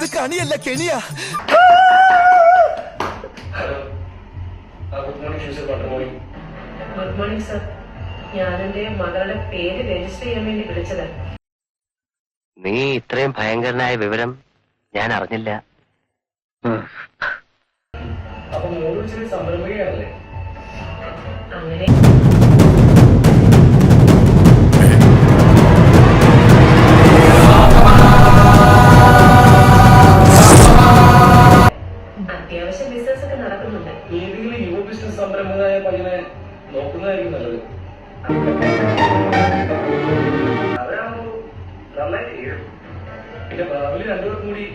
ഇത് കണിയല്ല കെണിയാ. Good morning sir. ഞാൻ എന്റെ മകളുടെ പേര് രജിസ്റ്റർ ചെയ്യാൻ വേണ്ടി വിളിച്ചത്. നീ ഇത്രയും ഭയങ്കരനായ വിവരം ഞാൻ അറിഞ്ഞില്ല. അങ്ങനെ അത്യാവശ്യം ബിസിനസ് ഒക്കെ നടക്കുന്നുണ്ട്. ഏതെങ്കിലും യുവ ബിസിനസ് സംരംഭകനായ പയ്യനെ നോക്കുന്നതായിരിക്കും നല്ലത്. അതാകുമ്പോ നന്നായി തീരും. പിന്നെ ഭാവിയിൽ രണ്ടുപേർക്കും കൂടി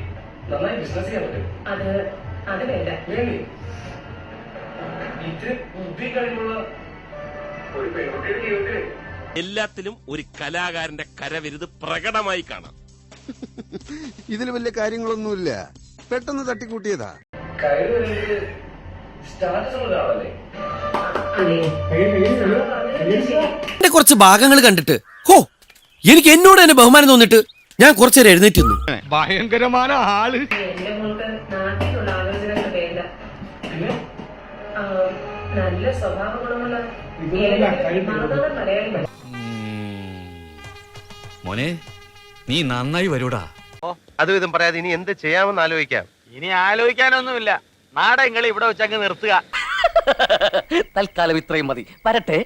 നന്നായി ബിസിനസ് ചെയ്യാൻ പറ്റും. അത് വേണ്ട. വേണ്ടി ഇത്തിരി ബുദ്ധി കഴിവുള്ള ഒരു പെൺകുട്ടിയുടെ ജീവിതത്തിൽ എല്ലാത്തിലും ഒരു കലാകാരന്റെ കരവിരുത് പ്രകടമായി കാണാം. ഇതിൽ വലിയ കാര്യങ്ങളൊന്നുമില്ല, പെട്ടെന്ന് തട്ടിക്കൂട്ടിയതാ. കയറി വരുന്നത് സ്റ്റാറ്റസ് ഉള്ള ഒരാളല്ലേ? എന്റെ കുറച്ച് ഭാഗങ്ങൾ കണ്ടിട്ട് ഹോ എനിക്ക് എന്നോട് തന്നെ ബഹുമാനം തോന്നിട്ട് ഞാൻ കുറച്ചേരം എഴുന്നേറ്റ് നിന്നു. ഭയങ്കരമായ ആള്. എന്റെ മോൾക്ക് നാട്ടിലുള്ള ആലോചനകൾ വേണ്ട. പിന്നെ നല്ല സ്വഭാവ ഗുണമുള്ള മലയാളി മതി. മോനെ, നീ നന്നായി വരൂടാ. അതും ഇതും പറയാതെ ഇനി എന്ത് ചെയ്യാമെന്ന് ആലോചിക്കാം. ഇനി ആലോചിക്കാനൊന്നുമില്ല. നാടകങ്ങൾ ഇവിടെ വെച്ചങ്ങ് നിർത്തുക. തൽക്കാലം ഇത്രയും മതി. വരട്ടെ.